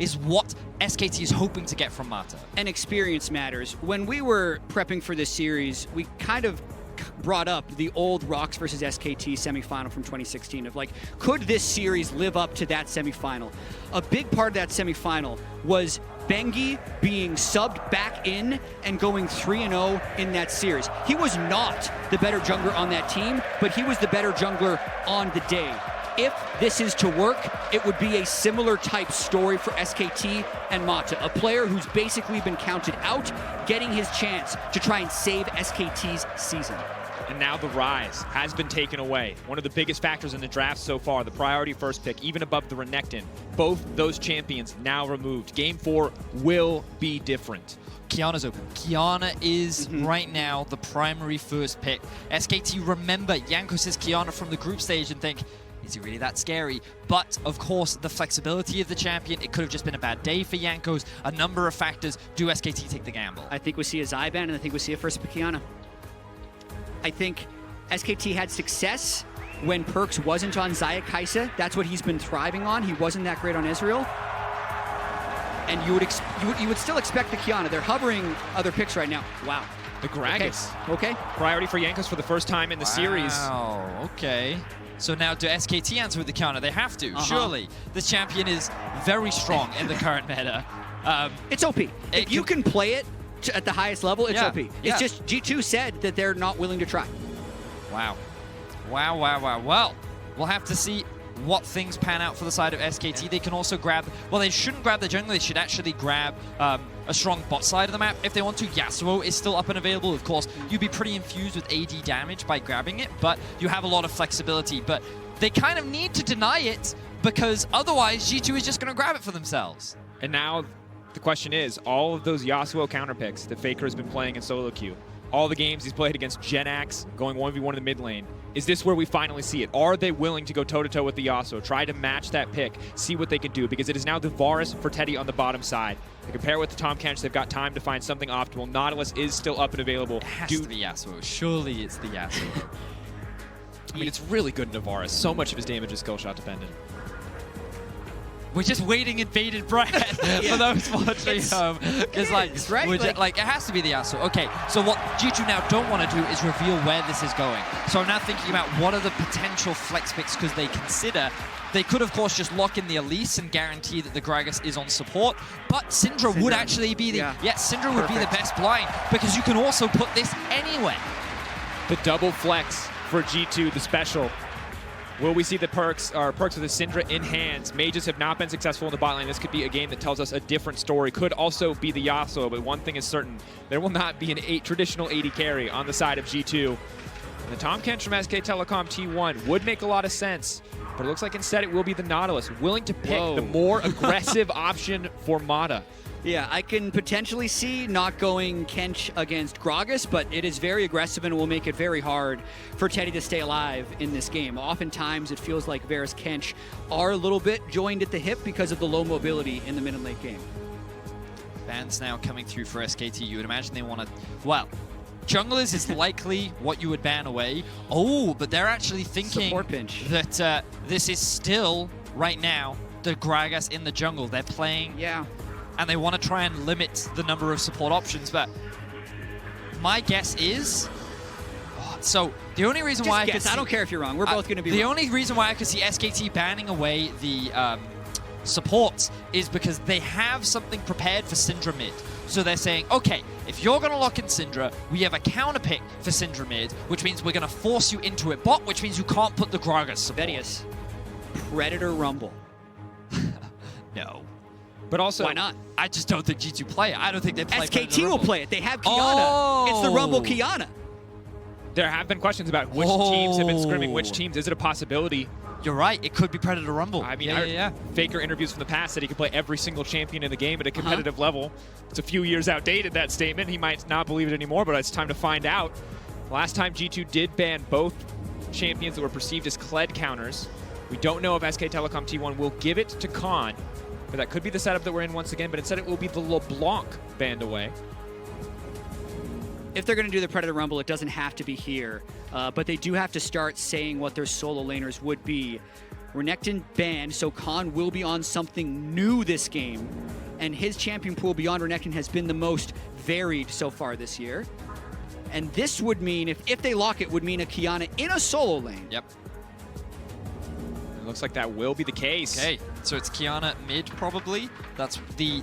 is what SKT is hoping to get from Mata. And experience matters. When we were prepping for this series, we kind of brought up the old Rocks versus SKT semifinal from 2016 of like, could this series live up to that semifinal? A big part of that semifinal was Bengi being subbed back in and going 3-0 in that series. He was not the better jungler on that team, but he was the better jungler on the day. If this is to work, it would be a similar type story for SKT and Mata, a player who's basically been counted out, getting his chance to try and save SKT's season. And now the Rise has been taken away. One of the biggest factors in the draft so far, the priority first pick, even above the Renekton. Both those champions now removed. Game 4 will be different. Qiyana's open. Qiyana is right now the primary first pick. SKT remember Yanko says Qiyana from the group stage and think, is he really that scary? But, of course, the flexibility of the champion, it could have just been a bad day for Yankos. A number of factors. Do SKT take the gamble? I think we see a Zyban, and I think we see a first pick Qiyana. I think SKT had success when Perks wasn't on Xayah Kaisa. That's what he's been thriving on. He wasn't that great on Israel. And you would still expect the Qiyana. They're hovering other picks right now. Wow. The Gragas. Okay. Priority for Yankos for the first time in the series. Wow, okay. So now do SKT answer with the counter? They have to, surely. This champion is very strong in the current meta. It's OP. If you can play it at the highest level, it's OP. It's just G2 said that they're not willing to try. Wow. Wow, wow, wow. Well, we'll have to see what things pan out for the side of SKT. They can also grab, well, they shouldn't grab the jungle. They should actually grab a strong bot side of the map if they want to. Yasuo is still up and available. Of course, you'd be pretty infused with AD damage by grabbing it, but you have a lot of flexibility. But they kind of need to deny it because otherwise G2 is just going to grab it for themselves. And now the question is, all of those Yasuo counter picks that Faker has been playing in solo queue, all the games he's played against Genax, going 1v1 in the mid lane, is this where we finally see it? Are they willing to go toe-to-toe with the Yasuo, try to match that pick, see what they can do? Because it is now the Varus for Teddy on the bottom side. They compare it with the Tahm Kench, they've got time to find something optimal. Nautilus is still up and available. It has to be Yasuo. Surely it's the Yasuo. I mean, it's really good in Varus. So much of his damage is skill shot dependent. We're just waiting in bated breath for those watching home. Because like, it has to be the Yasuo. Okay, so what G2 now don't want to do is reveal where this is going. So I'm now thinking about what are the potential flex picks because they consider. They could, of course, just lock in the Elise and guarantee that the Gragas is on support. But Syndra would actually be the... Syndra would be the best blind because you can also put this anywhere. The double flex for G2, the special. Will we see the Perks with the Syndra in hands? Mages have not been successful in the bot lane. This could be a game that tells us a different story. Could also be the Yasuo, but one thing is certain. There will not be an traditional AD carry on the side of G2. And the Tahm Kench from SK Telecom T1 would make a lot of sense, but it looks like instead it will be the Nautilus, willing to pick the more aggressive option for Mata. Yeah, I can potentially see not going Kench against Gragas, but it is very aggressive and will make it very hard for Teddy to stay alive in this game. Oftentimes, it feels like Varus Kench are a little bit joined at the hip because of the low mobility in the mid and late game. Bans now coming through for SKT. You would imagine they want to... Well, junglers is likely what you would ban away. Oh, but they're actually thinking that this is still, right now, the Gragas in the jungle. They're playing... And they want to try and limit the number of support options, but my guess is... So, the only reason why I could see... I don't care if you're wrong. We're both going to be wrong. The only reason why I could see SKT banning away the supports is because they have something prepared for Syndra mid. So they're saying, okay, if you're going to lock in Syndra, we have a counter pick for Syndra mid, which means we're going to force you into it bot, which means you can't put the Gragas support. Vedius, Predator Rumble. No. But also, why not? I just don't think G2 play it. I don't think they play SKT will play it. They have Qiyana. It's the Rumble Qiyana. There have been questions about which teams have been scrimming which teams. Is it a possibility? You're right. It could be Predator Rumble. I mean, Faker interviews from the past said he could play every single champion in the game at a competitive level. It's a few years outdated, that statement. He might not believe it anymore, but it's time to find out. Last time G2 did ban both champions that were perceived as Kled counters. We don't know if SK Telecom T1 will give it to Khan. But that could be the setup that we're in once again, but instead it will be the LeBlanc banned away. If they're going to do the Predator Rumble, it doesn't have to be here. But they do have to start saying what their solo laners would be. Renekton banned, so Khan will be on something new this game. And his champion pool beyond Renekton has been the most varied so far this year. And this would mean, if they lock it, would mean a Qiyana in a solo lane. Yep. It looks like that will be the case. Okay, so it's Qiyana mid, probably. That's the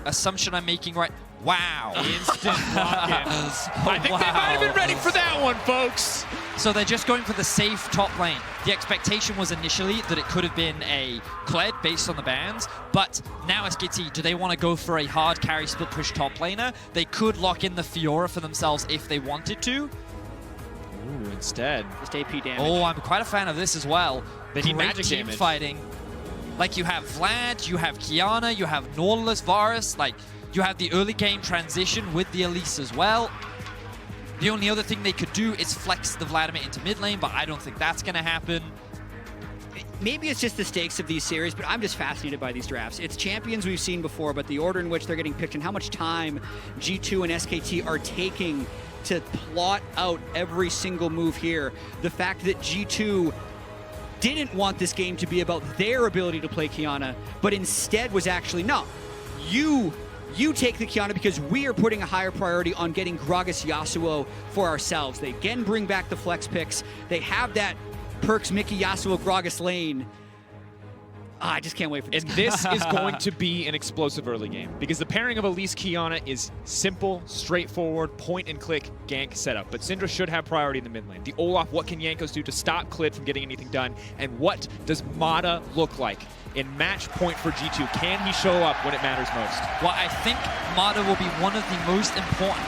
assumption I'm making right. Wow. Instant lock-in. I think they might have been ready for that one, folks. So they're just going for the safe top lane. The expectation was initially that it could have been a Kled based on the bans, but now SKT, do they want to go for a hard carry split push top laner? They could lock in the Fiora for themselves if they wanted to. Ooh, instead. Just AP damage. Oh, I'm quite a fan of this as well. They need Great magic team damage. fighting. Like you have Vlad, you have Qiyana, you have Nautilus, Varus, like you have the early game transition with the Elise as well. The only other thing they could do is flex the Vladimir into mid lane, but I don't think that's going to happen. Maybe it's just the stakes of these series, but I'm just fascinated by these drafts. It's champions we've seen before, but the order in which they're getting picked and how much time G2 and SKT are taking to plot out every single move here. The fact that G2 didn't want this game to be about their ability to play Qiyana, but instead was actually, no, you take the Qiyana because we are putting a higher priority on getting Gragas Yasuo for ourselves. They again bring back the flex picks. They have that Perks Mickey Yasuo Gragas lane. I just can't wait for this. And this is going to be an explosive early game because the pairing of Elise Qiyana is simple, straightforward, point and click gank setup. But Syndra should have priority in the mid lane. The Olaf, what can Jankos do to stop Klid from getting anything done? And what does Mata look like in match point for G2? Can he show up when it matters most? Well, I think Mata will be one of the most important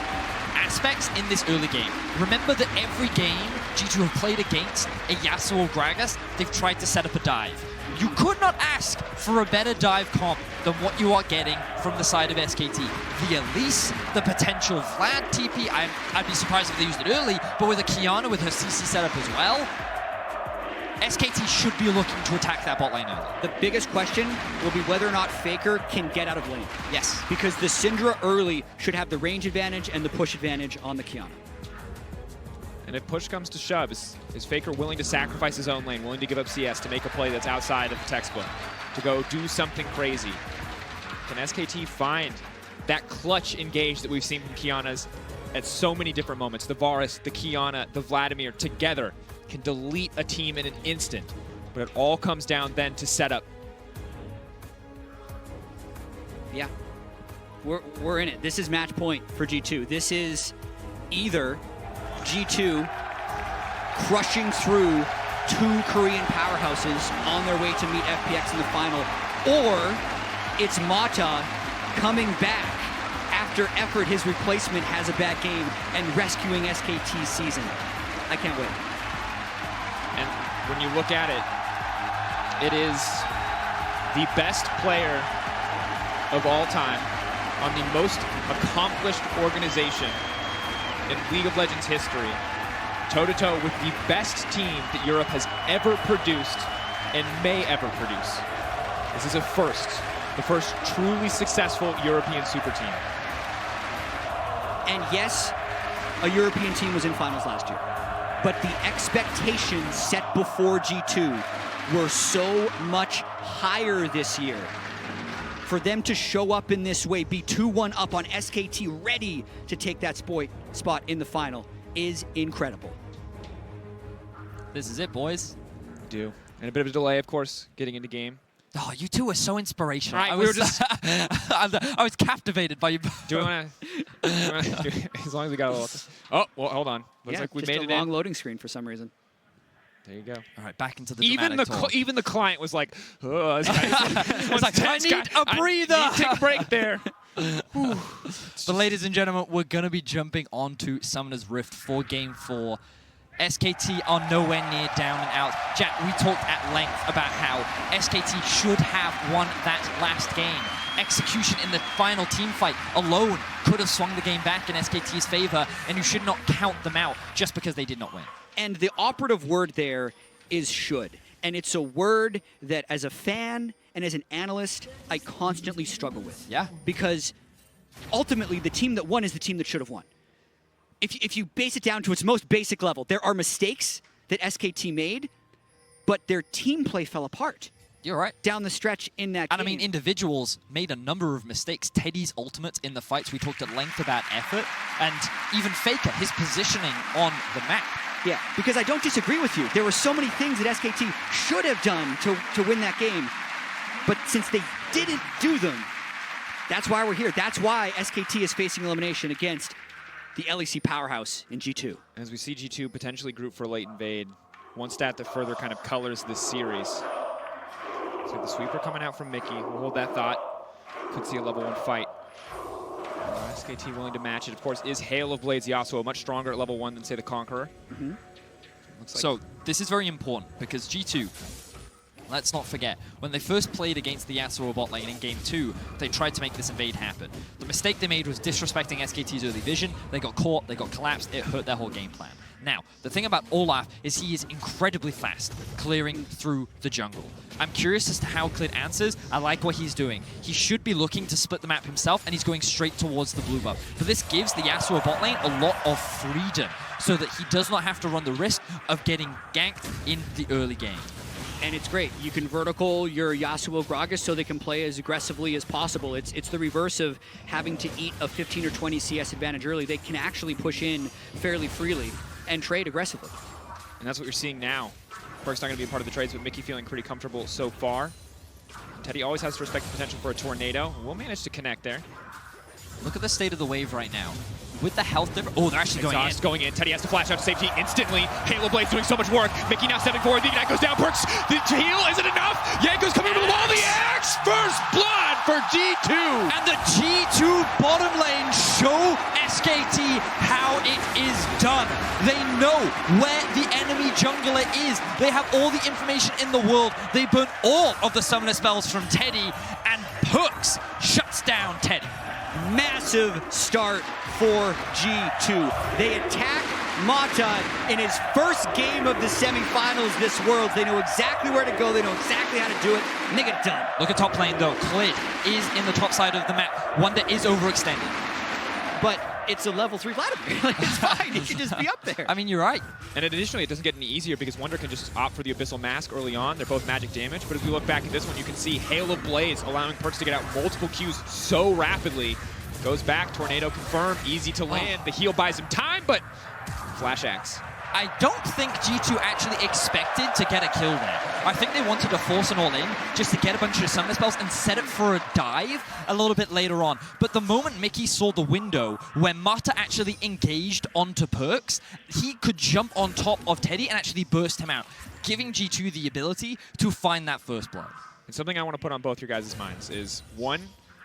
aspects in this early game. Remember that every game G2 have played against a Yasuo or Gragas, they've tried to set up a dive. You could not ask for a better dive comp than what you are getting from the side of SKT. The Elise, the potential Vlad TP, I'd be surprised if they used it early, but with a Qiyana with her CC setup as well, SKT should be looking to attack that bot lane early. The biggest question will be whether or not Faker can get out of lane. Yes. Because the Syndra early should have the range advantage and the push advantage on the Qiyana. And if push comes to shove, is Faker willing to sacrifice his own lane, willing to give up CS to make a play that's outside of the textbook, to go do something crazy? Can SKT find that clutch engage that we've seen from Qiyana's at so many different moments? The Varus, the Qiyana, the Vladimir together can delete a team in an instant. But it all comes down then to setup. Yeah, we're in it. This is match point for G2. This is either G2 crushing through two Korean powerhouses on their way to meet FPX in the final, or it's Mata coming back after Effort, his replacement, has a bad game and rescuing SKT's season. I can't wait. And when you look at it, it is the best player of all time on the most accomplished organization in League of Legends history, toe-to-toe with the best team that Europe has ever produced and may ever produce. This is a first, the first truly successful European super team. And yes, a European team was in finals last year, but the expectations set before G2 were so much higher this year. For them to show up in this way, be 2-1 up on SKT, ready to take that spot in the final, is incredible. This is it, boys. Do. And a bit of a delay, of course, getting into game. Oh, you two are so inspirational. Right, I we were was, I was captivated by you both. Do we want to? As long as we got a little. Oh, well, hold on. Looks like we just made a it long in. loading screen for some reason. There you go. All right, back into the Even the dramatic talk. even the client was like, oh, this guy's It's like, I need a breather. I need to take a break there. But ladies and gentlemen, we're going to be jumping onto Summoner's Rift for Game 4. SKT are nowhere near down and out. Jack, we talked at length about how SKT should have won that last game. Execution in the final team fight alone could have swung the game back in SKT's favor, and you should not count them out just because they did not win. And the operative word there is should. And it's a word that as a fan and as an analyst, I constantly struggle with. Yeah. Because ultimately, the team that won is the team that should have won. If you base it down to its most basic level, there are mistakes that SKT made, but their team play fell apart. You're right. Down the stretch in that game. And I mean, individuals made a number of mistakes. Teddy's ultimate in the fights, we talked at length about effort, and even Faker, his positioning on the map. Yeah, because I don't disagree with you. There were so many things that SKT should have done to win that game, but since they didn't do them, that's why we're here. That's why SKT is facing elimination against the LEC powerhouse in G2. As we see G2 potentially group for late invade, one stat that further kind of colors this series. So the sweeper coming out from Mickey. We'll hold that thought. Could see a level 1 fight. SKT willing to match it, of course, is Hail of Blades Yasuo, much stronger at level 1 than, say, the Conqueror. So this is very important because G2, let's not forget, when they first played against the Yasuo bot lane in Game 2, they tried to make this invade happen. The mistake they made was disrespecting SKT's early vision. They got caught, they got collapsed, it hurt their whole game plan. Now, the thing about Olaf is he is incredibly fast, clearing through the jungle. I'm curious as to how Clid answers. I like what he's doing. He should be looking to split the map himself, and he's going straight towards the blue buff. But this gives the Yasuo bot lane a lot of freedom, so that he does not have to run the risk of getting ganked in the early game. And it's great. You can vertical your Yasuo Gragas so they can play as aggressively as possible. It's the reverse of having to eat a 15 or 20 CS advantage early. They can actually push in fairly freely and trade aggressively. And that's what you're seeing now. Perk's not going to be a part of the trades, but Mickey feeling pretty comfortable so far. Teddy always has to respect the potential for a tornado. We'll manage to connect there. Look at the state of the wave right now. With the health difference. Oh, they're actually going in. Teddy has to flash out to safety instantly. Halo Blade's doing so much work. Mickey now stepping forward. The Ignite goes down. Perks, the heal isn't enough. Yanko's coming over the wall. The Axe! First blood for G2. And the G2 bottom lane show SKT how it is done. They know where the enemy jungler is. They have all the information in the world. They burn all of the summoner spells from Teddy, and Perks shuts down Teddy. Massive start for G2. They attack Mata in his first game of the semifinals this Worlds. They know exactly where to go. They know exactly how to do it, and they get done. Look at top lane though. Clid is in the top side of the map. Wonder is overextended. But it's a level 3 Vladimir. It's fine. He should just be up there. I mean, you're right. And additionally, it doesn't get any easier because Wonder can just opt for the Abyssal Mask early on. They're both magic damage. But as we look back at this one, you can see Hail of Blaze allowing Perks to get out multiple Qs so rapidly. Goes back, Tornado confirmed, easy to land. The heal buys him time, but Flash Axe. I don't think G2 actually expected to get a kill there. I think they wanted to force an all-in just to get a bunch of summoner spells and set it for a dive a little bit later on. But the moment Mickey saw the window where Mata actually engaged onto Perks, he could jump on top of Teddy and actually burst him out, giving G2 the ability to find that first blood. And something I want to put on both your guys' minds is, one,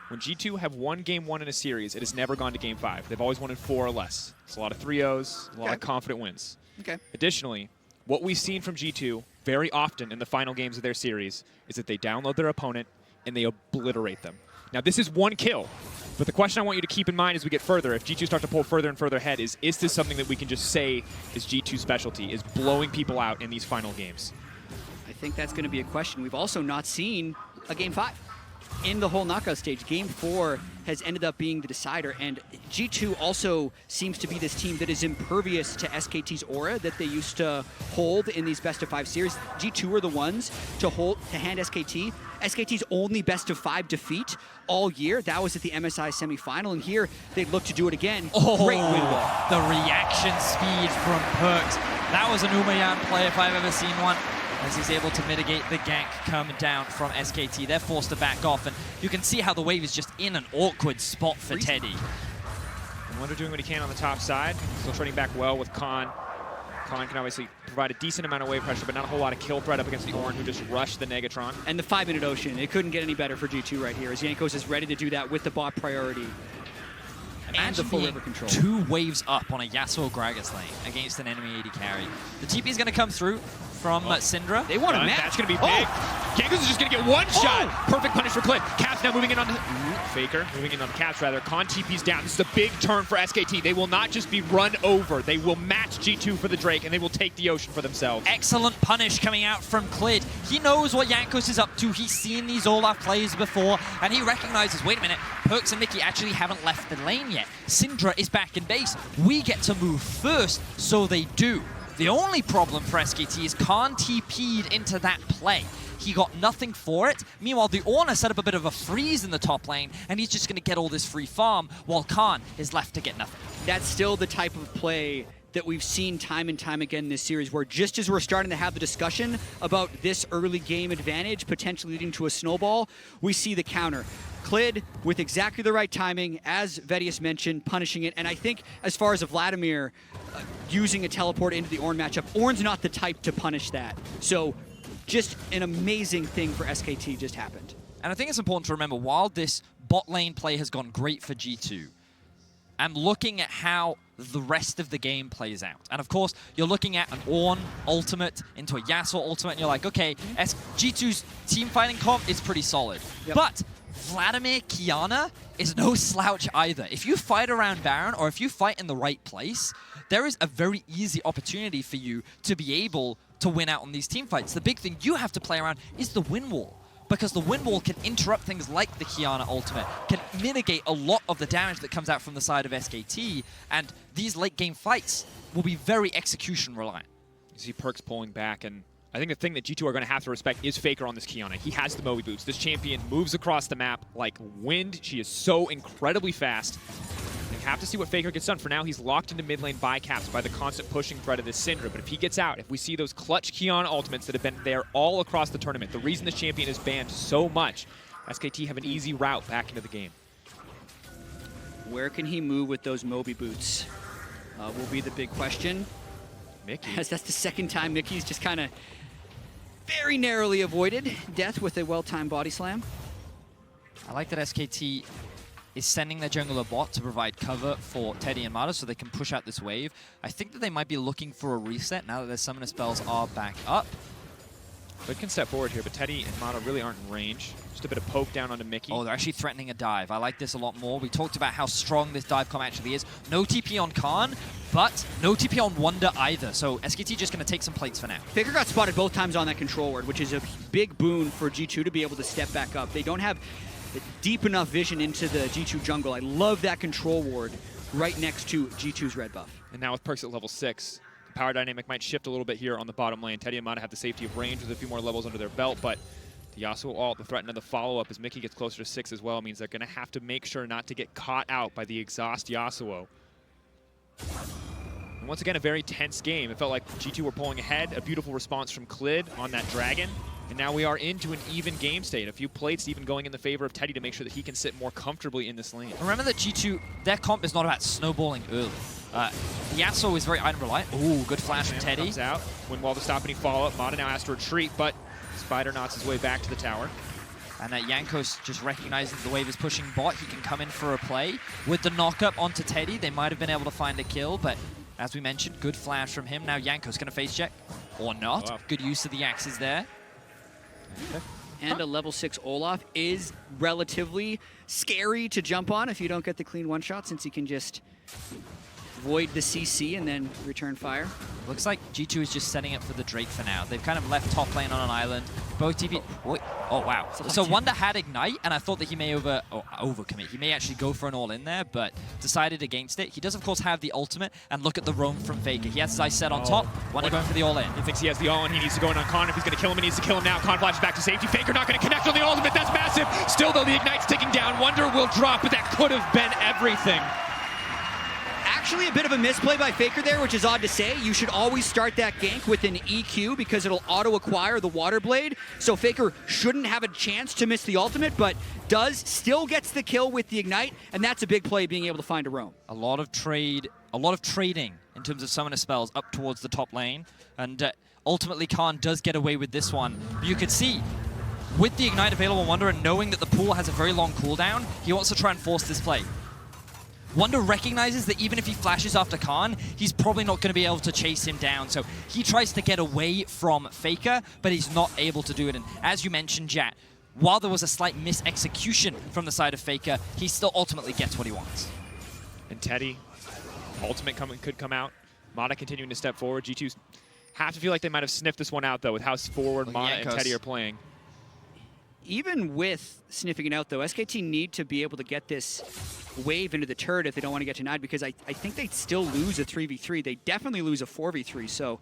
when G2 have won Game 1 in a series, it has never gone to Game 5. They've always won in 4 or less. It's a lot of 3-0s, a lot of confident wins. Okay. Additionally, what we've seen from G2 very often in the final games of their series is that they download their opponent and they obliterate them. Now, this is one kill, but the question I want you to keep in mind as we get further, if G2 start to pull further and further ahead, is this something that we can just say is G2's specialty, is blowing people out in these final games? I think that's going to be a question. We've also not seen a Game 5. In the whole knockout stage, Game 4 has ended up being the decider, and G2 also seems to be this team that is impervious to SKT's aura that they used to hold in these best-of-5 series. G2 were the ones to hand SKT SKT's only best-of-5 defeat all year. That was at the MSI semifinal, and here they look to do it again. Oh, great win wall. The reaction speed from Perks. That was an Umayan play if I've ever seen one, as he's able to mitigate the gank coming down from SKT. They're forced to back off, and you can see how the wave is just in an awkward spot for Teddy. And Wonder doing what he can on the top side. Still trading back well with Khan. Khan can obviously provide a decent amount of wave pressure, but not a whole lot of kill threat up against the Ornn, who just rushed the Negatron. And the 5-minute Ocean. It couldn't get any better for G2 right here, as Jankos is ready to do that with the bot priority. And the full river control. 2 waves up on a Yasuo Gragas lane against an enemy AD carry. The TP is going to come through from Syndra. They want a match. That's going to be big. Jankos is just going to get one shot. Perfect punish for Clid. Caps now moving in on the... Faker moving in on the Caps, rather. Khan TP's down. This is a big turn for SKT. They will not just be run over. They will match G2 for the Drake, and they will take the Ocean for themselves. Excellent punish coming out from Clid. He knows what Jankos is up to. He's seen these Olaf plays before, and he recognizes, wait a minute, Perks and Mickey actually haven't left the lane yet. Syndra is back in base. We get to move first, so they do. The only problem for SKT is Khan TP'd into that play. He got nothing for it. Meanwhile, the Ornna set up a bit of a freeze in the top lane, and he's just going to get all this free farm, while Khan is left to get nothing. That's still the type of play that we've seen time and time again in this series, where just as we're starting to have the discussion about this early game advantage potentially leading to a snowball, we see the counter. Clid, with exactly the right timing, as Vedius mentioned, punishing it. And I think as far as Vladimir using a teleport into the Ornn matchup, Ornn's not the type to punish that. So just an amazing thing for SKT just happened. And I think it's important to remember, while this bot lane play has gone great for G2, I'm looking at how the rest of the game plays out. And of course, you're looking at an Ornn ultimate into a Yasuo ultimate, and you're like, okay, G2's team fighting comp is pretty solid. Yep. But Vladimir Qiyana is no slouch either. If you fight around Baron, or if you fight in the right place, there is a very easy opportunity for you to be able to win out on these team fights. The big thing you have to play around is the win wall, because the win wall can interrupt things like the Qiyana ultimate, can mitigate a lot of the damage that comes out from the side of SKT, and these late game fights will be very execution reliant. You see Perks pulling back, and I think the thing that G2 are going to have to respect is Faker on this Qiyana. He has the Moe boots. This champion moves across the map like wind. She is so incredibly fast. They have to see what Faker gets done. For now, he's locked into mid lane by caps by the constant pushing threat of this Syndra. But if he gets out, if we see those clutch Qiyana ultimates that have been there all across the tournament, the reason this champion is banned so much, SKT have an easy route back into the game. Where can he move with those Moby boots will be the big question. Mickey. As that's the second time Mickey's just kind of very narrowly avoided death with a well-timed body slam. I like that SKT is sending their jungler bot to provide cover for Teddy and Mata so they can push out this wave. I think that they might be looking for a reset now that their summoner spells are back up. They can step forward here, but Teddy and Mata really aren't in range. Just a bit of poke down onto Mickey. Oh, they're actually threatening a dive. I like this a lot more. We talked about how strong this dive comp actually is. No TP on Khan, but no TP on Wonder either. So SKT just going to take some plates for now. Faker got spotted both times on that control ward, which is a big boon for G2 to be able to step back up. They don't have deep enough vision into the G2 jungle. I love that control ward right next to G2's red buff. And now with Perks at level 6, the power dynamic might shift a little bit here on the bottom lane. Teddy and Mata have the safety of range with a few more levels under their belt, but the Yasuo ult, the threat and the follow-up as Mickey gets closer to 6 as well, means they're going to have to make sure not to get caught out by the exhaust Yasuo. And once again, a very tense game. It felt like G2 were pulling ahead. A beautiful response from Clid on that dragon. And now we are into an even game state. A few plates even going in the favor of Teddy to make sure that he can sit more comfortably in this lane. Remember that G2, their comp is not about snowballing early. Yasuo is very item reliant. Ooh, good flash from Teddy. Comes out. Windwall to stop any follow-up. Mata now has to retreat, but Spider knots his way back to the tower. And that Jankos just recognizing the wave is pushing bot. He can come in for a play. With the knock-up onto Teddy, they might have been able to find a kill, but as we mentioned, good flash from him. Now Jankos going to face check, or not. Wow. Good use of the axes there. Okay. And a level 6 Olaf is relatively scary to jump on if you don't get the clean one-shot, since he can just void the CC and then return fire. Looks like G2 is just setting it for the Drake for now. They've kind of left top lane on an island. Both TP... Oh, wow. So Wonder had Ignite, and I thought that he may overcommit. He may actually go for an all-in there, but decided against it. He does, of course, have the ultimate, and look at the roam from Faker. He has his eyes set on top. Wonder going for the all-in. He thinks he has the all-in. He needs to go in on Khan. If he's going to kill him, he needs to kill him now. Khan flashes back to safety. Faker not going to connect on the ultimate. That's massive. Still, though, the Ignite's ticking down. Wonder will drop, but that could have been everything. Actually, a bit of a misplay by Faker there, which is odd to say. You should always start that gank with an EQ because it'll auto-acquire the Water Blade. So Faker shouldn't have a chance to miss the ultimate, but still gets the kill with the Ignite, and that's a big play, being able to find a roam. A lot of trading in terms of summoner spells up towards the top lane, and ultimately Khan does get away with this one. But you could see, with the Ignite available on Wonder and knowing that the pool has a very long cooldown, he wants to try and force this play. Wonder recognizes that even if he flashes after Khan, he's probably not going to be able to chase him down. So he tries to get away from Faker, but he's not able to do it. And as you mentioned, Jat, while there was a slight mis-execution from the side of Faker, he still ultimately gets what he wants. And Teddy, ultimate could come out. Mata continuing to step forward. G2 have to feel like they might have sniffed this one out, though, with how forward Mata and Teddy are playing. even with sniffing it out, though, SKT need to be able to get this wave into the turret if they don't want to get denied, because I think they'd still lose a 3v3. They definitely lose a 4v3, so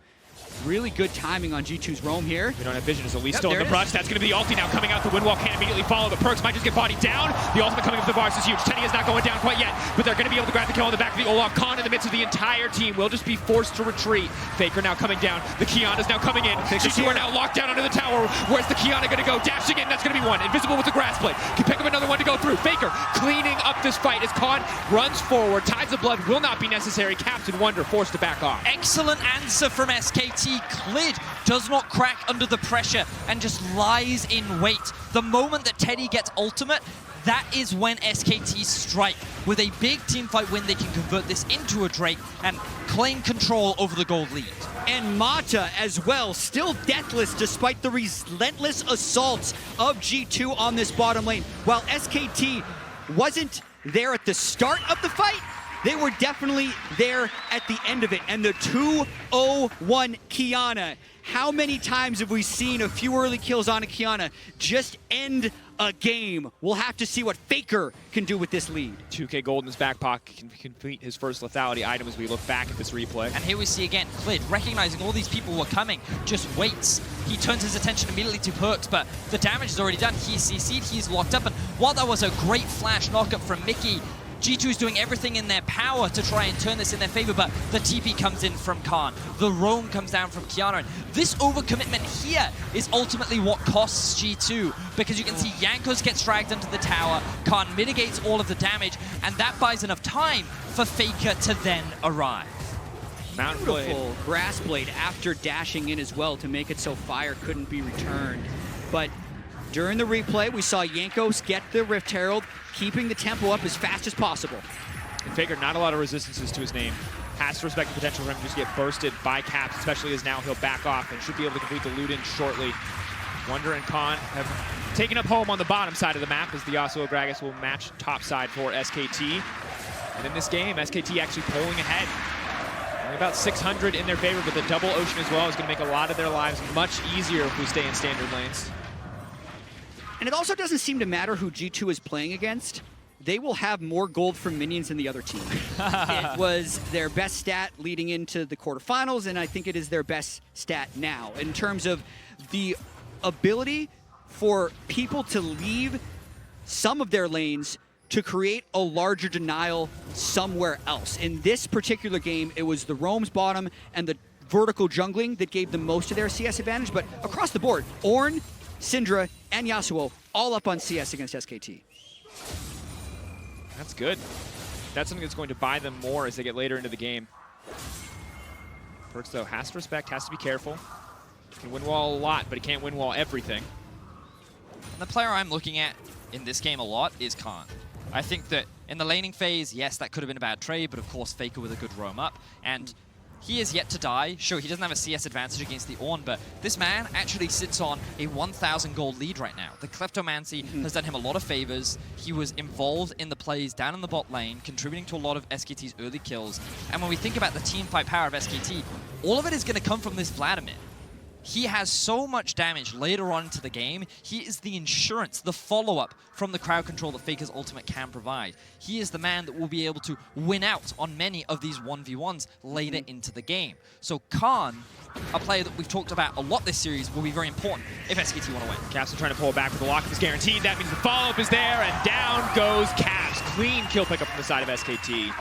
really good timing on G2's roam here. We don't have vision. Is Elise still in the brush? That's going to be the ulti now coming out. The wind wall can't immediately follow, but Perkz might just get bodied down. The ultimate coming up the bars is huge. Teddy is not going down quite yet, but they're going to be able to grab the kill on the back of the Olaf. Khan in the midst of the entire team will just be forced to retreat. Faker now coming down. The Kiana's now coming in. G2 are now locked down under the tower. Where's the Kiana going to go? Dashing in. That's going to be one. Invisible with the grass blade. Can pick up another one to go through. Faker cleaning up this fight as Khan runs forward. Tides of blood will not be necessary. Captain Wonder forced to back off. Excellent answer from SKT. Clid does not crack under the pressure and just lies in wait. The moment that Teddy gets ultimate, that is when SKT strike. With a big team fight win, they can convert this into a Drake and claim control over the gold lead. And Mata as well, still deathless despite the relentless assaults of G2 on this bottom lane. While SKT wasn't there at the start of the fight, they were definitely there at the end of it. And the 2-0-1 Kiana. How many times have we seen a few early kills on a Kiana just end a game? We'll have to see what Faker can do with this lead. 2K gold in his back pocket can complete his first lethality item as we look back at this replay. And here we see again, Clid, recognizing all these people who are coming, just waits. He turns his attention immediately to Perkz, but the damage is already done. He's CC'd, he's locked up, and while that was a great flash knockup from Mickey, G2 is doing everything in their power to try and turn this in their favor, but the TP comes in from Khan. The roam comes down from Kiana. And this overcommitment here is ultimately what costs G2, because you can see Jankos gets dragged into the tower, Khan mitigates all of the damage, and that buys enough time for Faker to then arrive. Mountain Blade. Beautiful grass blade after dashing in as well to make it so fire couldn't be returned. But during the replay, we saw Jankos get the Rift Herald, keeping the tempo up as fast as possible. And Faker, not a lot of resistances to his name. Has to respect the potential for him to just get bursted by Caps, especially as now he'll back off and should be able to complete the loot in shortly. Wonder and Khan have taken up home on the bottom side of the map as the Yasuo Gragas will match top side for SKT. And in this game, SKT actually pulling ahead. Only about 600 in their favor, but the double Ocean as well is going to make a lot of their lives much easier if we stay in standard lanes. And it also doesn't seem to matter who G2 is playing against. They will have more gold from minions than the other team. It was their best stat leading into the quarterfinals, and I think it is their best stat now. In terms of the ability for people to leave some of their lanes to create a larger denial somewhere else. In this particular game, it was the roam's bottom and the vertical jungling that gave them most of their CS advantage, but across the board, Ornn, Syndra, and Yasuo all up on CS against SKT. That's good. That's something that's going to buy them more as they get later into the game. Perkz, though, has to respect, has to be careful. He can win wall a lot, but he can't win wall everything. And the player I'm looking at in this game a lot is Khan. I think that in the laning phase, yes, that could have been a bad trade, but of course Faker with a good roam up. And he is yet to die. Sure, he doesn't have a CS advantage against the Ornn, but this man actually sits on a 1,000 gold lead right now. The Kleptomancy has done him a lot of favors. He was involved in the plays down in the bot lane, contributing to a lot of SKT's early kills. And when we think about the team fight power of SKT, all of it is going to come from this Vladimir. He has so much damage later on into the game. He is the insurance, the follow-up from the crowd control that Faker's ultimate can provide. He is the man that will be able to win out on many of these 1v1s later into the game. So Khan, a player that we've talked about a lot this series, will be very important if SKT want to win. Caps are trying to pull back, but the lock is guaranteed. That means the follow-up is there, and down goes Caps. Clean kill pickup from the side of SKT.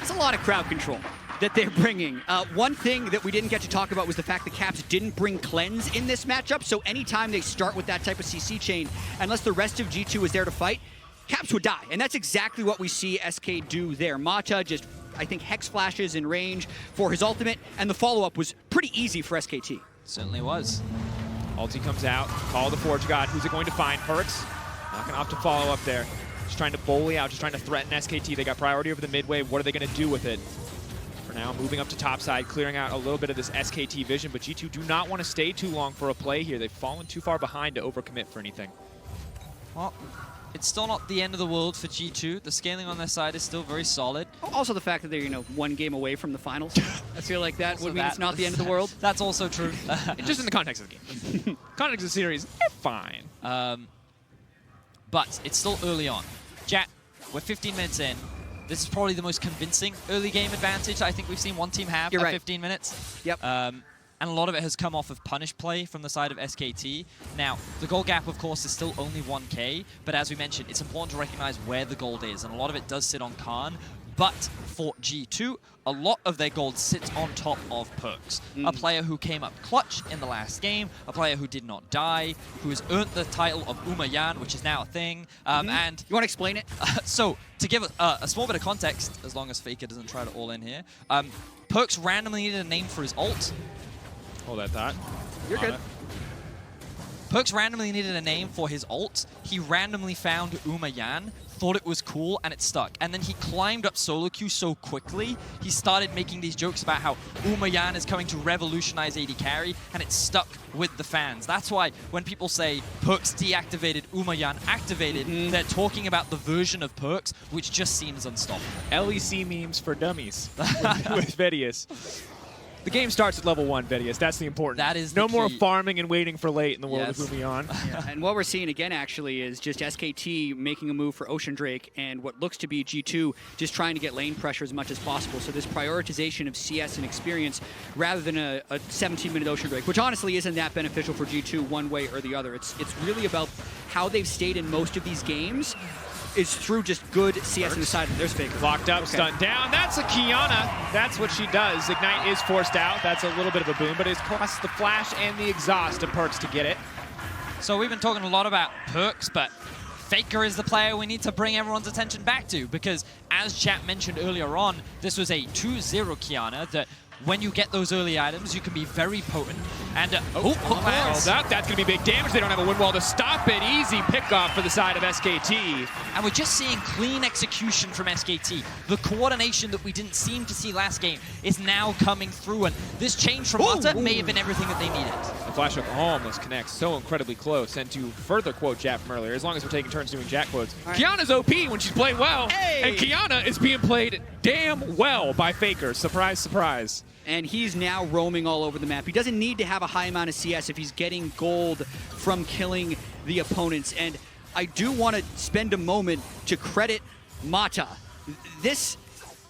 It's a lot of crowd control that they're bringing. One thing that we didn't get to talk about was the fact that Caps didn't bring Cleanse in this matchup, so anytime they start with that type of CC chain, unless the rest of G2 was there to fight, Caps would die. And that's exactly what we see SK do there. Mata just, I think, Hex flashes in range for his ultimate, and the follow-up was pretty easy for SKT. Certainly was. Ulti comes out, call the Forge God. Who's it going to find? Perkz. Not going to opt to follow up there. Just trying to bully out, just trying to threaten SKT. They got priority over the midway. What are they going to do with it? For now, moving up to top side, clearing out a little bit of this SKT vision, but G2 do not want to stay too long for a play here. They've fallen too far behind to overcommit for anything. Well, it's still not the end of the world for G2. The scaling on their side is still very solid. Also the fact that they're, one game away from the finals. I feel like that would mean it's not the end of the world. That's also true. Just in the context of the game. Context of the series, they're fine. but it's still early on. Chat, we're 15 minutes in. This is probably the most convincing early game advantage I think we've seen one team have at 15 minutes. Yep. And a lot of it has come off of punish play from the side of SKT. Now, the gold gap, of course, is still only 1K, but as we mentioned, it's important to recognize where the gold is, and a lot of it does sit on Khan. But for G2, a lot of their gold sits on top of Perks. A player who came up clutch in the last game, a player who did not die, who has earned the title of Umayan, which is now a thing. And you want to explain it? So, to give a small bit of context, as long as Faker doesn't try to all in here, Perks randomly needed a name for his ult. Hold that thought. You're good. Perks randomly needed a name for his ult. He randomly found Umayan, thought it was cool, and it stuck. And then he climbed up solo queue so quickly, he started making these jokes about how Umayan is coming to revolutionize AD carry, and it stuck with the fans. That's why when people say Perks deactivated, Umayan activated, they're talking about the version of Perks which just seems unstoppable. LEC memes for dummies with Vidius. The game starts at level 1, Vidius. That's the important. That is no the more key. Farming and waiting for late in the world of moving on. Yeah, and what we're seeing again, actually, is just SKT making a move for Ocean Drake and what looks to be G2 just trying to get lane pressure as much as possible. So this prioritization of CS and experience rather than a 17-minute Ocean Drake, which honestly isn't that beneficial for G2 one way or the other. It's really about how they've stayed in most of these games is through just good CS in the side. There's Faker. Locked up, stunned down. That's a Kiana. That's what she does. Ignite is forced out. That's a little bit of a boom, but it costs the flash and the exhaust of Perks to get it. So we've been talking a lot about Perks, but Faker is the player we need to bring everyone's attention back to, because as chat mentioned earlier on, this was a 2-0 Kiana that when you get those early items, you can be very potent. And that's going to be big damage. They don't have a wind wall to stop it. Easy pickoff for the side of SKT. And we're just seeing clean execution from SKT. The coordination that we didn't seem to see last game is now coming through, and this change from Mata may have been everything that they needed. The flash hook almost connects so incredibly close. And to further quote Jat from earlier, as long as we're taking turns doing Jat quotes, Kiana's OP when she's playing well, and Kiana is being played damn well by Faker. Surprise, surprise. And he's now roaming all over the map. He doesn't need to have a high amount of CS if he's getting gold from killing the opponents. And I do want to spend a moment to credit Mata. This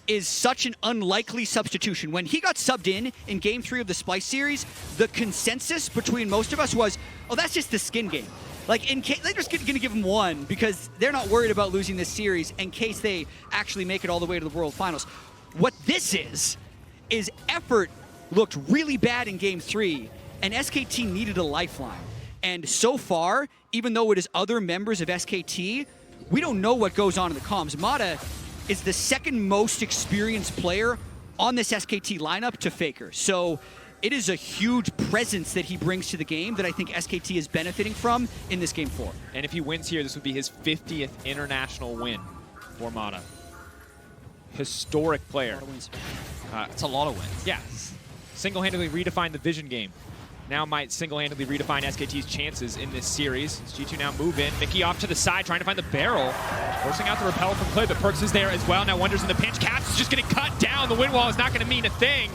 is such an unlikely substitution. When he got subbed in Game 3 of the Splice series, the consensus between most of us was, oh, that's just the skin game. Like, in case they're just going to give him one because they're not worried about losing this series in case they actually make it all the way to the World Finals. What this is effort looked really bad in Game 3, and SKT needed a lifeline. And so far, even though it is other members of SKT, we don't know what goes on in the comms. Mata is the second most experienced player on this SKT lineup to Faker. So it is a huge presence that he brings to the game that I think SKT is benefiting from in this Game 4. And if he wins here, this would be his 50th international win for Mata. Historic player. It's a lot of wins. Yeah. Single-handedly redefined the Vision game. Now might single-handedly redefine SKT's chances in this series. As G2 now move in. Mickey off to the side, trying to find the barrel. Forcing out the repel from Clid, but Perks is there as well. Now Wonders in the pinch. Caps is just getting cut down. The wind wall is not going to mean a thing.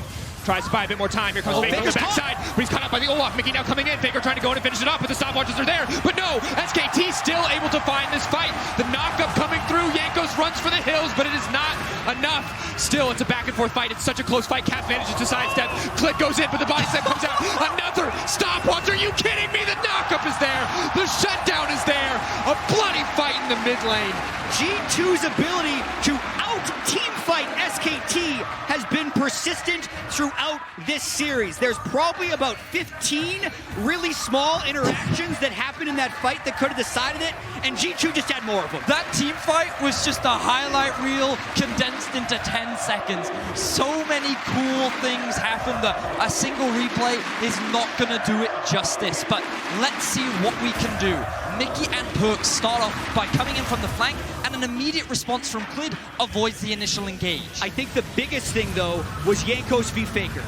Tries to buy a bit more time. Here comes Faker on the backside, but he's caught up by the Olaf. Mickey now coming in. Faker trying to go in and finish it off, but the stopwatches are there. But no, SKT still able to find this fight. The knockup coming through. Jankos runs for the hills, but it is not enough. Still, it's a back and forth fight. It's such a close fight. Caps manages to sidestep. Click goes in, but the body step comes out. Another stopwatch. Are you kidding me? The knockup is there. The shutdown is there. A bloody fight in the mid lane. G2's ability to out-team fight SKT has been persistent throughout this series. There's probably about 15 really small interactions that happened in that fight that could have decided it, and G2 just had more of them. That team fight was just a highlight reel condensed into 10 seconds. So many cool things happened that a single replay is not going to do it justice, but let's see what we can do. Mickey and Perks start off by coming in from the flank, and an immediate response from Clid avoids the initial engage. I think the biggest thing, though, was Jankos v Faker.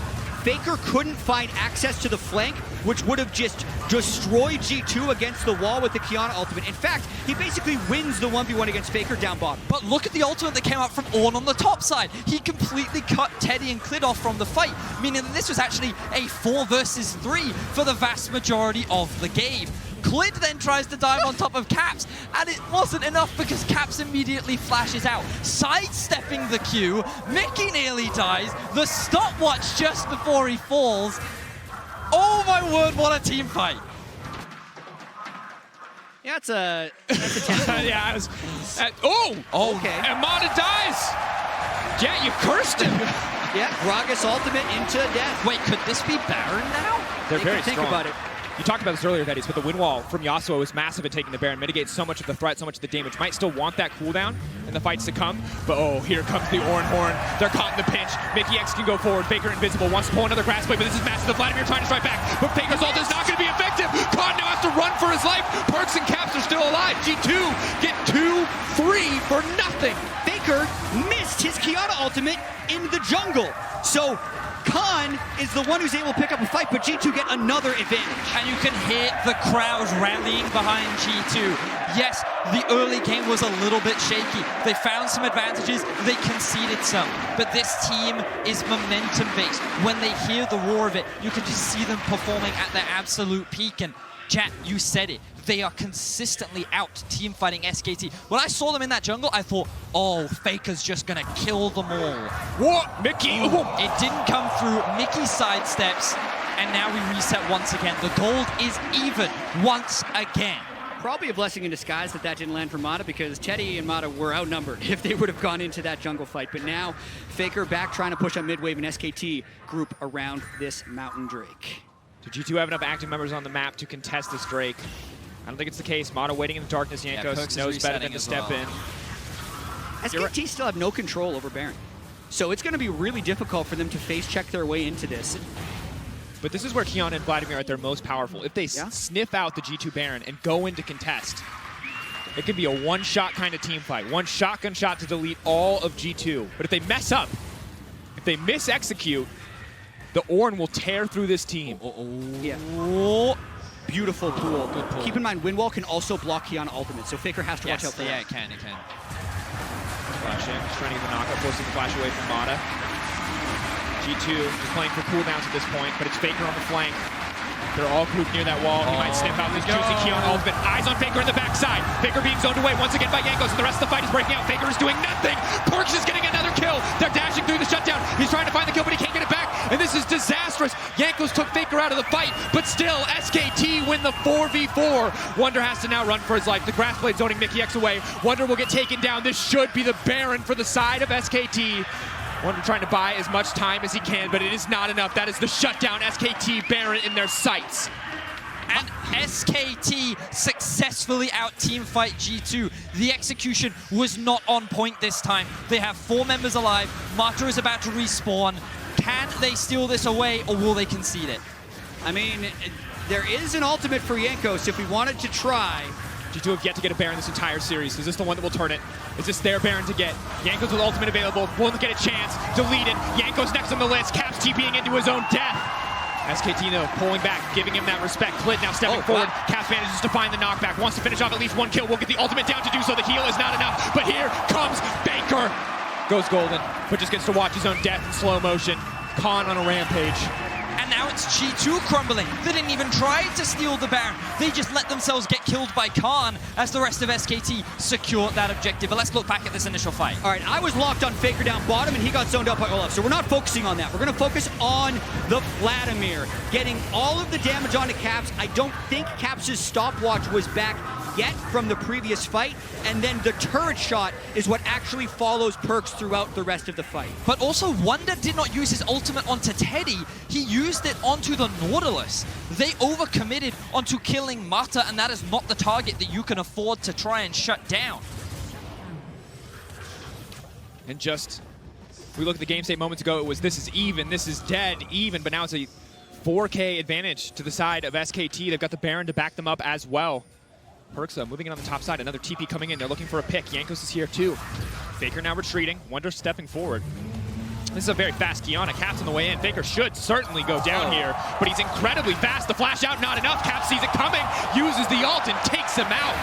Faker couldn't find access to the flank, which would have just destroyed G2 against the wall with the Kiana ultimate. In fact, he basically wins the 1v1 against Faker down bottom. But look at the ultimate that came out from Ornn on the top side. He completely cut Teddy and Clid off from the fight, meaning that this was actually a 4 versus 3 for the vast majority of the game. Clid then tries to dive on top of Caps, and it wasn't enough because Caps immediately flashes out, sidestepping the Q. Mickey nearly dies. The stopwatch just before he falls. Oh my word, what a team fight. Yeah, that's a tense one. Yeah, oh, okay. Amada dies. Yeah, you cursed him. Yeah, Gragas ultimate into death. Wait, could this be Baron now? They're very think strong. about it. You talked about this earlier, Veddies, but the win wall from Yasuo is massive at taking the Baron, mitigates so much of the threat, so much of the damage. Might still want that cooldown in the fights to come, but oh, here comes the Oran Horn. They're caught in the pinch. Mickey X can go forward. Faker invisible, wants to pull another grass blade, but this is massive. The Vladimir trying to strike back, but Faker's ult is not going to be effective. Khan now has to run for his life. Perks and Caps are still alive. G2 get 2-3 for nothing. Faker missed his Kiana ultimate in the jungle. So Khan is the one who's able to pick up a fight, but G2 get another advantage. And you can hear the crowd rallying behind G2. Yes, the early game was a little bit shaky. They found some advantages, they conceded some. But this team is momentum-based. When they hear the roar of it, you can just see them performing at their absolute peak. And chat, you said it. They are consistently out team fighting SKT. When I saw them in that jungle, I thought, oh, Faker's just gonna kill them all. What? Mickey? It didn't come through. Mickey sidesteps, and now we reset once again. The gold is even once again. Probably a blessing in disguise that didn't land for Mata, because Teddy and Mata were outnumbered if they would have gone into that jungle fight. But now, Faker back trying to push up mid-wave and SKT group around this Mountain Drake. Do G2 have enough active members on the map to contest this Drake? I don't think it's the case. Mata waiting in the darkness. Jankos knows better than to step in. SKT still have no control over Baron. So it's going to be really difficult for them to face check their way into this. But this is where Kiana and Vladimir are at their most powerful. If they sniff out the G2 Baron and go into contest, it could be a one-shot kind of team fight. One shotgun shot to delete all of G2. But if they mess up, if they miss-execute, the Ornn will tear through this team. Yeah. Beautiful pool. Good pull. Keep in mind, Windwall can also block Kiana ultimate, so Faker has to watch out for yeah, that. it can. Flash in, just trying to get the knockup, forcing the flash away from Mata. G2 is playing for cooldowns at this point, but it's Faker on the flank. They're all grouped near that wall. He might sniff out this juicy Kiana ultimate. Eyes on Faker in the backside. Faker being zoned away once again by Jankos, and the rest of the fight is breaking out. Faker is doing nothing. Perks is getting another kill. They're dashing through the shutdown. He's trying to find the kill, but he can't get it back. And this is disastrous. Jankos took Faker out of the fight, but still, SKT win the 4v4. Wonder has to now run for his life. The grass blade zoning Mickey X away. Wonder will get taken down. This should be the Baron for the side of SKT. Wonder trying to buy as much time as he can, but it is not enough. That is the shutdown. SKT Baron in their sights. And SKT successfully out teamfight G2. The execution was not on point this time. They have 4 members alive. Mata is about to respawn. Can they steal this away, or will they concede it? I mean, there is an ultimate for Jankos if we wanted to try. G2 have yet to get a Baron this entire series. Is this the one that will turn it? Is this their Baron to get? Jankos with ultimate available, won't get a chance. Deleted. Jankos next on the list. Caps TPing into his own death. SKT though, pulling back, giving him that respect. Clid now stepping forward. Wow. Caps manages to find the knockback. Wants to finish off at least one kill. Will get the ultimate down to do so. The heal is not enough. But here comes Faker. Goes golden, but just gets to watch his own death in slow motion. Khan on a rampage. And now it's G2 crumbling. They didn't even try to steal the Baron. They just let themselves get killed by Khan as the rest of SKT secure that objective. But let's look back at this initial fight. All right, I was locked on Faker down bottom, and he got zoned out by Olaf. So we're not focusing on that. We're going to focus on the Vladimir. Getting all of the damage onto Caps. I don't think Caps' stopwatch was back yet from the previous fight, and then the turret shot is what actually follows Perks throughout the rest of the fight. But also, Wonder did not use his ultimate onto Teddy. He used it onto the Nautilus. They overcommitted onto killing Mata, and that is not the target that you can afford to try and shut down. And just, if we look at the game state moments ago, it was this is even, this is dead, even, but now it's a 4K advantage to the side of SKT. They've got the Baron to back them up as well. Perks moving in on the top side, another TP coming in. They're looking for a pick. Jankos is here too. Faker now retreating. Wonder stepping forward. This is a very fast Kiana. Caps on the way in. Faker should certainly go down here, but he's incredibly fast. The flash out, not enough. Caps sees it coming, uses the ult and takes him out.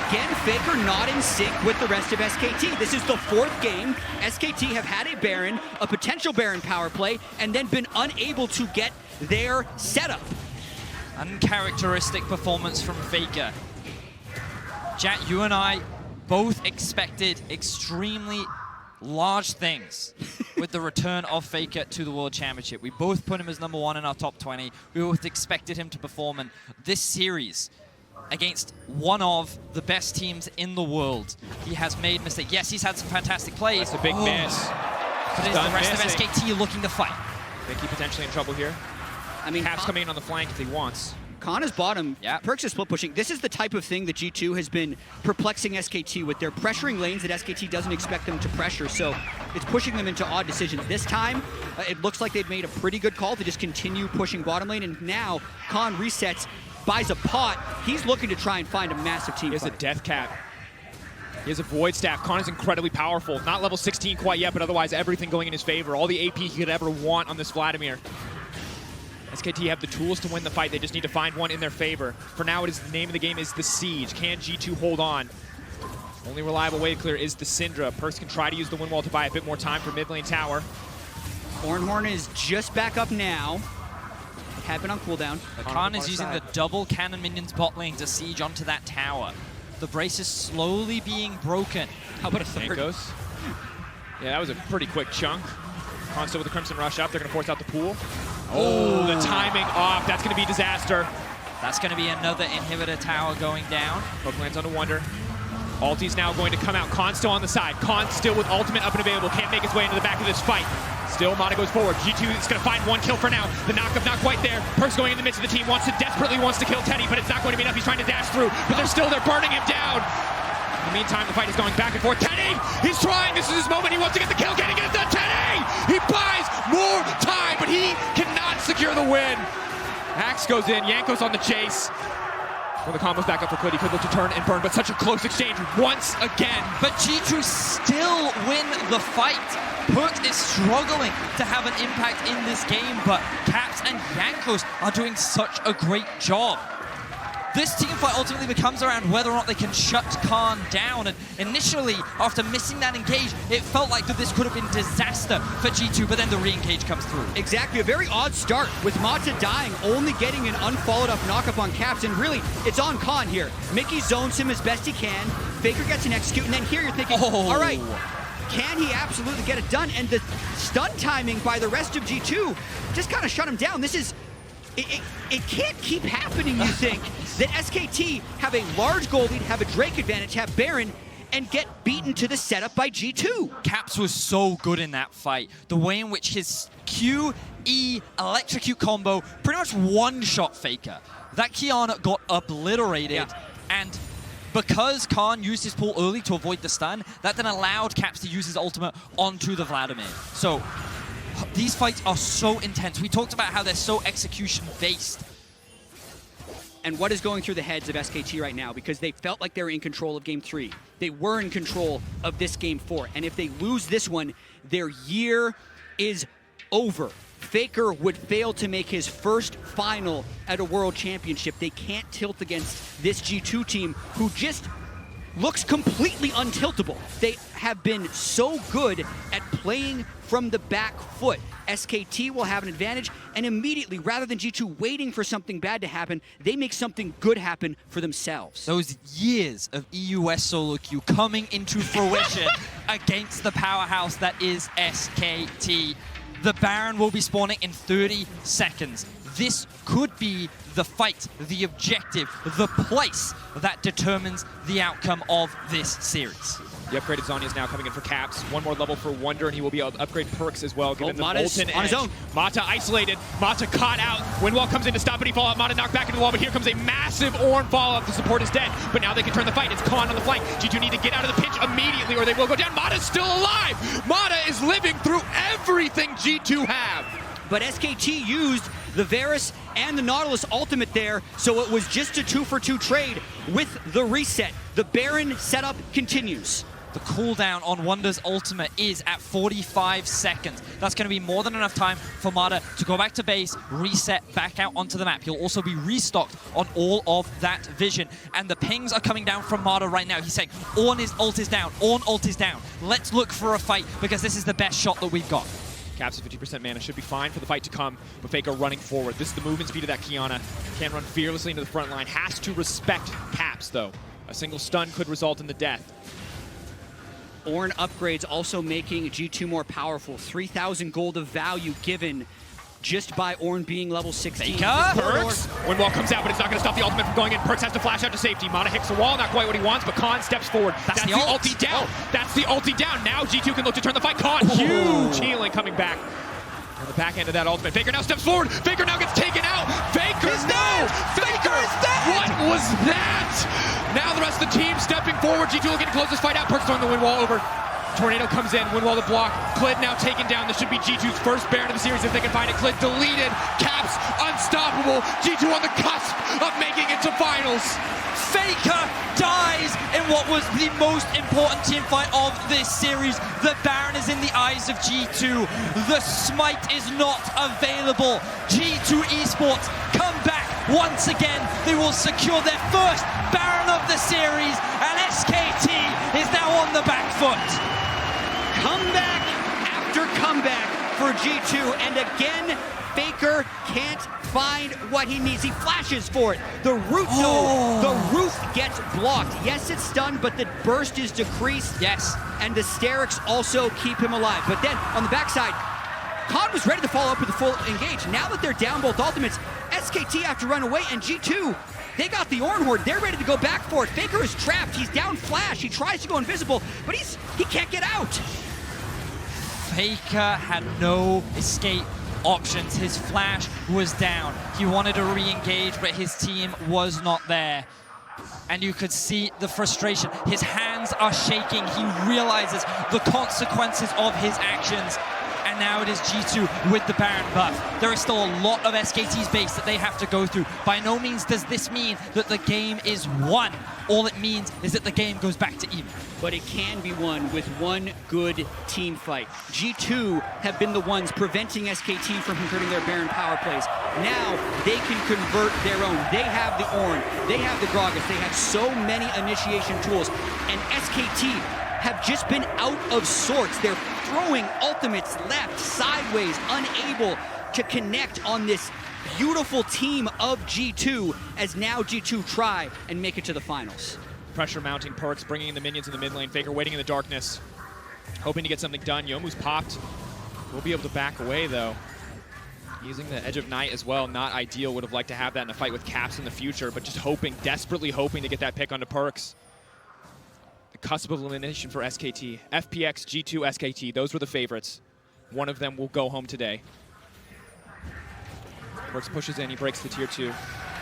Again, Faker not in sync with the rest of SKT. This is the 4th game. SKT have had a Baron, a potential Baron power play, and then been unable to get their setup. Uncharacteristic performance from Faker. Jack, you and I both expected extremely large things with the return of Faker to the World Championship. We both put him as #1 in our top 20. We both expected him to perform, and this series against one of the best teams in the world, he has made mistakes. Yes, he's had some fantastic plays. That's a big miss. But is the rest of SKT looking to fight? Mickey potentially in trouble here. I mean, Cap's coming in on the flank if he wants. Khan is bottom. Yeah. Perks is split pushing. This is the type of thing that G2 has been perplexing SKT with. They're pressuring lanes that SKT doesn't expect them to pressure, so it's pushing them into odd decisions. This time, it looks like they've made a pretty good call to just continue pushing bottom lane, and now Khan resets, buys a pot. He's looking to try and find a massive team He has fight. a death cap. He has a void staff. Khan is incredibly powerful. Not level 16 quite yet, but otherwise everything going in his favor. All the AP he could ever want on this Vladimir. SKT have the tools to win the fight. They just need to find one in their favor. For now, the name of the game is the Siege. Can G2 hold on? Only reliable way to clear is the Syndra. Perks can try to use the wind wall to buy a bit more time for mid lane tower. Ornhorn is just back up now. Had been on cooldown. Khan is using the double cannon minions bot lane to siege onto that tower. The brace is slowly being broken. How about a third? Yankos. Yeah, that was a pretty quick chunk. Khan still with the Crimson Rush up. They're going to force out the pool. Oh, the timing off. That's going to be disaster. That's going to be another inhibitor tower going down. Hook lands on a Wonder. Ulti's now going to come out. Khan still on the side. Khan still with ultimate up and available. Can't make his way into the back of this fight. Still, Mata goes forward. G2 is going to find one kill for now. The knockup not quite there. Perks going in the midst of the team. Desperately wants to kill Teddy, but it's not going to be enough. He's trying to dash through, but they're burning him down. In the meantime, the fight is going back and forth. Teddy, he's trying. This is his moment. He wants to get the kill. Getting it done. Teddy, he buys more time, but he cannot secure the win. Axe goes in. Yankos on the chase. When the combo's back up for Clit, he could look to turn and burn, but such a close exchange once again. But G2 still win the fight. Perks is struggling to have an impact in this game, but Caps and Yankos are doing such a great job. This team fight ultimately becomes around whether or not they can shut Khan down, and initially, after missing that engage, it felt like that this could have been disaster for G2, but then the re-engage comes through. Exactly, a very odd start with Mata dying, only getting an unfollowed up knockup on Caps, and really, it's on Khan here. Mickey zones him as best he can, Faker gets an execute, and then here you're thinking, all right, can he absolutely get it done? And the stun timing by the rest of G2 just kind of shut him down. This is, it can't keep happening, you think, that SKT have a large gold lead, have a Drake advantage, have Baron, and get beaten to the setup by G2. Caps was so good in that fight. The way in which his Q-E electrocute combo pretty much one-shot Faker. That Kiana got obliterated, and because Khan used his pull early to avoid the stun, that then allowed Caps to use his ultimate onto the Vladimir. So these fights are so intense. We talked about how they're so execution-based. And what is going through the heads of SKT right now? Because they felt like they were in control of Game 3. They were in control of this Game 4. And if they lose this one, their year is over. Faker would fail to make his first final at a World Championship. They can't tilt against this G2 team who just looks completely untiltable. They have been so good at playing from the back foot. SKT will have an advantage, and immediately, rather than G2 waiting for something bad to happen, they make something good happen for themselves. Those years of EUS solo queue coming into fruition against the powerhouse that is SKT. The Baron will be spawning in 30 seconds. This could be the fight, the objective, the place that determines the outcome of this series. The upgraded Zhonya is now coming in for Caps. One more level for Wonder, and he will be able to upgrade Perks as well. Given the Molten on his own. Mata isolated. Mata caught out. Windwall comes in to stop any fallout. Mata knocked back into the wall, but here comes a massive Ornn fallout. The support is dead, but now they can turn the fight. It's Khan on the flank. G2 need to get out of the pinch immediately, or they will go down. Mata's still alive. Mata is living through everything G2 have. But SKT used the Varus and the Nautilus ultimate there, so it was just a 2-for-2 trade with the reset. The Baron setup continues. The cooldown on Wonder's ultimate is at 45 seconds. That's going to be more than enough time for Mata to go back to base, reset, back out onto the map. He'll also be restocked on all of that vision. And the pings are coming down from Mata right now. He's saying, Ornn ult is down, Ornn ult is down. Let's look for a fight because this is the best shot that we've got. Caps at 50% mana should be fine for the fight to come, but Faker running forward. This is the movement speed of that Kiana. Can run fearlessly into the front line. Has to respect Caps, though. A single stun could result in the death. Ornn upgrades also making G2 more powerful. 3,000 gold of value given just by Ornn being level 16. Perks. Windwall comes out, but it's not going to stop the ultimate from going in. Perks has to flash out to safety. Mana hits the wall, not quite what he wants, but Khan steps forward. That's the ulti down. That's the ulti down. Now G2 can look to turn the fight. Khan, huge healing coming back. On the back end of that ultimate, Faker now steps forward. Faker now gets taken out. Faker, no! Faker is dead! What was that? Now the rest of the team stepping forward. G2 looking to close this fight out. Perks throwing the Windwall over. Tornado comes in, Windwall to block. Klid now taken down. This should be G2's first Baron of the series if they can find it. Klid deleted. Caps unstoppable. G2 on the cusp of making it to finals. Faker dies in what was the most important team fight of this series. The Baron is in the eyes of G2. The smite is not available. G2 Esports come back once again. They will secure their first Baron of the series, and SKT is now on the back foot. Comeback after comeback for G2, and again, Faker can't find what he needs. He flashes for it. The root node, the roof gets blocked. Yes, it's stunned, but the burst is decreased. Yes. And the Sterix also keep him alive. But then, on the backside, Khan was ready to follow up with a full engage. Now that they're down both ultimates, SKT have to run away, and G2, they got the Ornn Horde. They're ready to go back for it. Faker is trapped. He's down flash. He tries to go invisible, but he can't get out. Faker had no escape options. His flash was down. He wanted to re-engage, but his team was not there. And you could see the frustration. His hands are shaking. He realizes the consequences of his actions. And now it is G2 with the Baron buff. There is still a lot of SKT's base that they have to go through. By no means does this mean that the game is won. All it means is that the game goes back to even. But it can be won with one good team fight. G2 have been the ones preventing SKT from converting their Baron power plays. Now they can convert their own. They have the Ornn, they have the Gragas, they have so many initiation tools. And SKT have just been out of sorts. They're throwing ultimates left, sideways, unable to connect on this beautiful team of G2 as now G2 try and make it to the finals. Pressure mounting, Perks bringing in the minions in the mid lane. Faker waiting in the darkness, hoping to get something done. Yomu's popped. We'll be able to back away though. Using the Edge of Night as well, not ideal. Would have liked to have that in a fight with Caps in the future, but just hoping, desperately hoping to get that pick onto Perks. The cusp of elimination for SKT. FPX, G2, SKT, those were the favorites. One of them will go home today. Perks pushes in, he breaks the tier 2.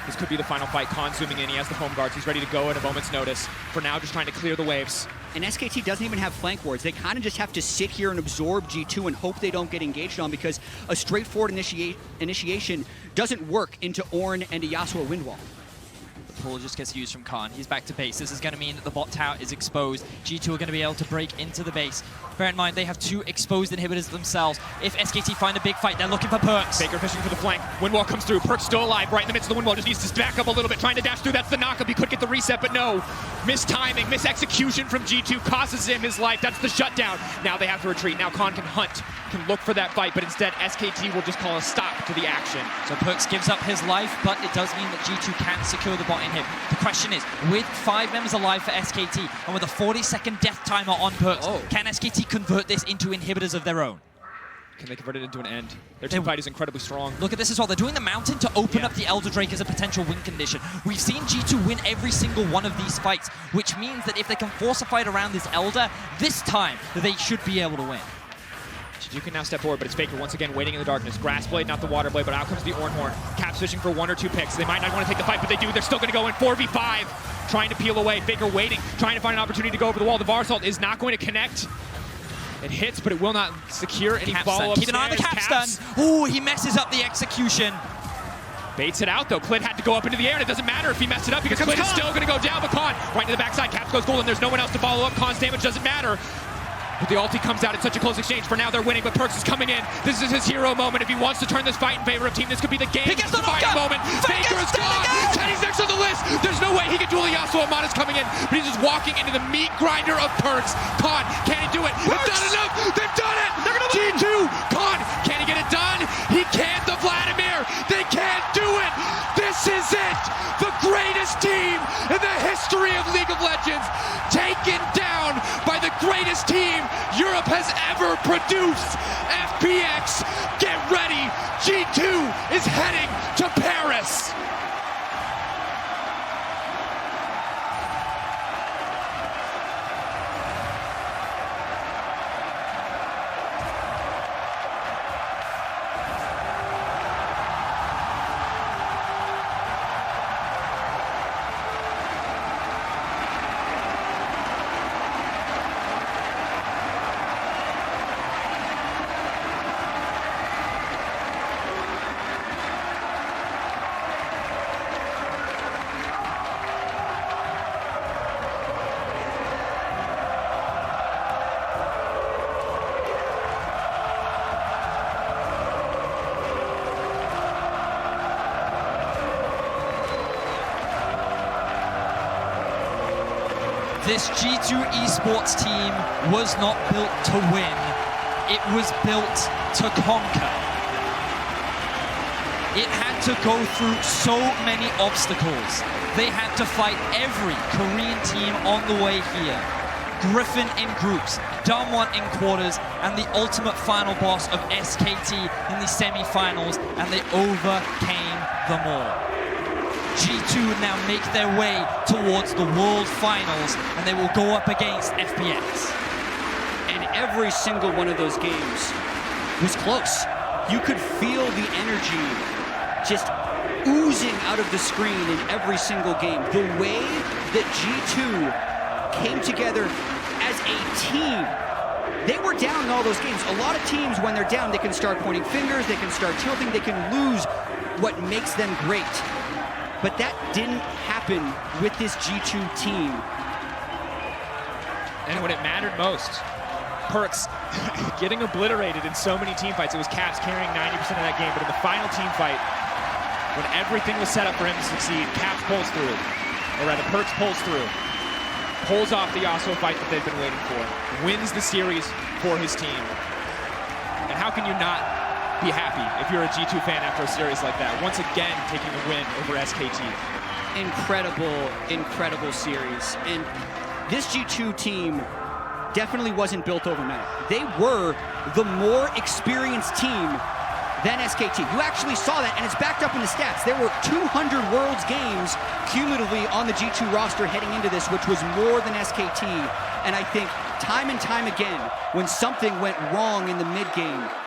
This could be the final fight. Khan zooming in, he has the home guards, he's ready to go at a moment's notice. For now, just trying to clear the waves. And SKT doesn't even have flank wards. They kind of just have to sit here and absorb G2 and hope they don't get engaged on, because a straightforward initiation doesn't work into Ornn and a Yasuo Windwall. The pull just gets used from Khan. He's back to base. This is going to mean that the bot tower is exposed. G2 are going to be able to break into the base. Bear in mind, they have 2 exposed inhibitors themselves. If SKT find a big fight, they're looking for Perks. Faker fishing for the flank. Windwall comes through. Perks still alive right in the midst of the Windwall. Just needs to back up a little bit, trying to dash through. That's the knockup. He could get the reset, but no. Mistiming, misexecution from G2 costs him his life. That's the shutdown. Now they have to retreat. Now Khan can hunt, can look for that fight, but instead SKT will just call a stop to the action. So Perks gives up his life, but it does mean that G2 can secure the bot in him. The question is, with 5 members alive for SKT, and with a 40-second death timer on Perks, can SKT convert this into inhibitors of their own? Can they convert it into an end? Their team fight is incredibly strong. Look at this as well. They're doing the Mountain to open up the Elder Drake as a potential win condition. We've seen G2 win every single one of these fights, which means that if they can force a fight around this Elder, this time they should be able to win. G2 can now step forward, but it's Faker once again waiting in the darkness. Grass Blade, not the Water Blade, but out comes the Ornn Horn. Caps fishing for 1 or 2 picks. They might not want to take the fight, but they do. They're still going to go in 4v5, trying to peel away. Faker waiting, trying to find an opportunity to go over the wall. The Varsalt is not going to connect. It hits, but it will not secure any follow-up. Keep an eye on the cap stun. Ooh, he messes up the execution. Baits it out, though. Klid had to go up into the air, and it doesn't matter if he messed it up, because Klid is still going to go down, but Khan right to the backside. Caps goes gold, and there's no one else to follow up. Khan's damage doesn't matter. But the ulti comes out in such a close exchange. For now, they're winning, but Perks is coming in. This is his hero moment. If he wants to turn this fight in favor of team, this could be the game-defining moment. Faker is gone! Teddy's next on the list! There's no way he can duel a Yasuo. Amada's coming in, but he's just walking into the meat grinder of Perks. Khan, can he do it? It's not enough! They've done it! They're gonna G2! Khan team Europe has ever produced. FPX, get ready. G2 is heading to Paris. This G2 esports team was not built to win, it was built to conquer. It had to go through so many obstacles. They had to fight every Korean team on the way here. Griffin in groups, Damwon in quarters, and the ultimate final boss of SKT in the semi-finals, and they overcame them all. G2 now make their way towards the World Finals, and they will go up against FPX. And every single one of those games was close. You could feel the energy just oozing out of the screen in every single game. The way that G2 came together as a team. They were down in all those games. A lot of teams, when they're down, they can start pointing fingers, they can start tilting, they can lose what makes them great. But that didn't happen with this G2 team. And when it mattered most, Perkz getting obliterated in so many team fights. It was Caps carrying 90% of that game, but in the final team fight, when everything was set up for him to succeed, Caps pulls through, or rather Perkz pulls through, pulls off the Yasuo fight that they've been waiting for, wins the series for his team. And how can you not be happy if you're a G2 fan after a series like that? Once again, taking a win over SKT. Incredible, incredible series. And this G2 team definitely wasn't built overnight. They were the more experienced team than SKT. You actually saw that, and it's backed up in the stats. There were 200 Worlds games cumulatively on the G2 roster heading into this, which was more than SKT. And I think time and time again, when something went wrong in the mid game,